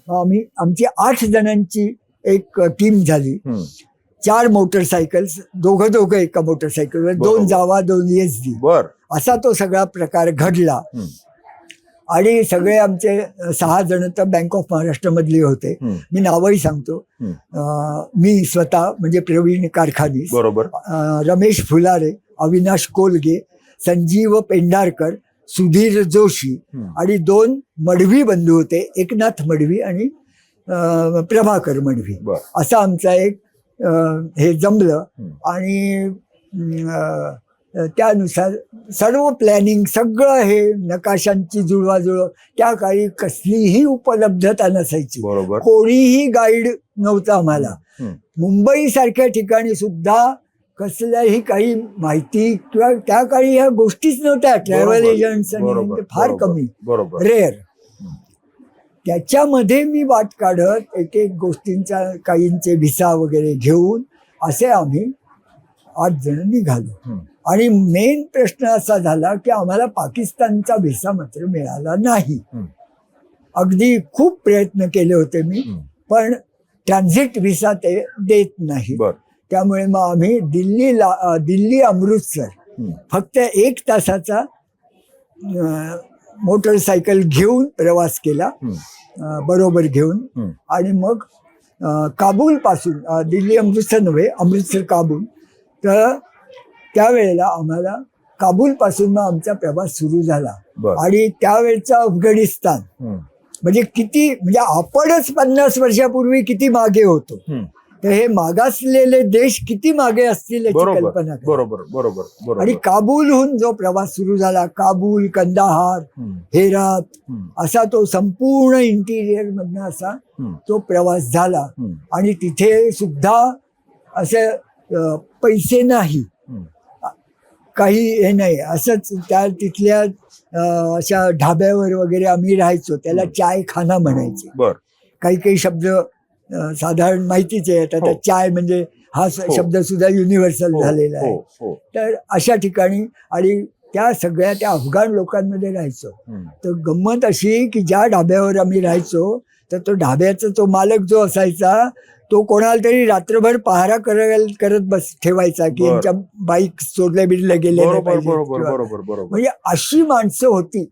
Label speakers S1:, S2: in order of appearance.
S1: आमची 8 जणांची एक टीम झाली. 4 मोटरसायकल्स, दोघं एका मोटरसायकलवर, 2 जावा 2 ESD, असा तो सगळा प्रकार घडला. आणि सगळे आमचे 6 जण तर बँक ऑफ महाराष्ट्र मधले होते. मी नावही सांगतो. मी स्वतः म्हणजे प्रवीण कारखानीस, रमेश फुलारे, अविनाश कोलगे, संजीव पेंढारकर, सुधीर जोशी आणि 2 मडवी बंधू होते, एकनाथ मडवी आणि प्रभाकर मडवी. असा आमचा एक हे जमलं. आणि त्यानुसार सर्व प्लॅनिंग, सगळं हे नकाशांची जुळवाजुळव. त्या काळी कसलीही उपलब्धता नसायची, कोणीही गाईड नव्हतं आम्हाला. मुंबई सारख्या ठिकाणी सुद्धा कसल्याही काही माहिती किंवा त्या काळी ह्या गोष्टीच नव्हत्या. ट्रॅव्हल एजंट्स आणि फार कमी, रेअर. त्याच्यामध्ये मी वाट काढत एक एक गोष्टींचा, काहींचे व्हिसा वगैरे घेऊन असे आम्ही 8 जण निघालो. आणि मेन प्रश्न असा झाला की आम्हाला पाकिस्तानचा व्हिसा मात्र मिळाला नाही. अगदी खूप प्रयत्न केले होते मी, पण ट्रान्झिट व्हिसा ते देत नाही. त्यामुळे मग आम्ही दिल्ली अमृतसर फक्त 1 तासाचा मोटरसायकल घेऊन प्रवास केला, बरोबर घेऊन. आणि मग काबूल पासून, दिल्ली अमृतसर नव्हे, अमृतसर काबूल. तर त्यावेळेला आम्हाला काबूल पासून मग आमचा प्रवास सुरू झाला. आणि त्यावेळचा अफगाणिस्तान म्हणजे किती, म्हणजे आपणच 50 वर्षापूर्वी किती मागे होतो, तर हे मागासलेले देश किती मागे असतील याची कल्पना करा. आणि काबूलहून जो प्रवास सुरू झाला, काबूल, कंदाहार, हेरात, असा तो संपूर्ण इंटिरियर मधनं असा तो प्रवास झाला. आणि तिथे सुद्धा असे पैसे नाही, काही हे नाही, असंच त्या तिथल्या अशा ढाब्यावर वगैरे आम्ही राहायचो. त्याला चाय खाना म्हणायचे. काही काही शब्द साधारण माहितीच आहे. आता चाय म्हणजे हा शब्द सुद्धा युनिव्हर्सल झालेला आहे. तर अशा ठिकाणी आणि त्या सगळ्या त्या अफगाण लोकांमध्ये राहायचो. तर गंमत अशी की ज्या ढाब्यावर आम्ही राहायचो तर तो ढाब्याचा तो मालक जो असायचा तो कोणाला तरी रात्रभर पहारा करत ठेवायचा की यांच्या बाईक सोडल्या बिडल्या गेल्या नाही पाहिजे. म्हणजे अशी माणसं होती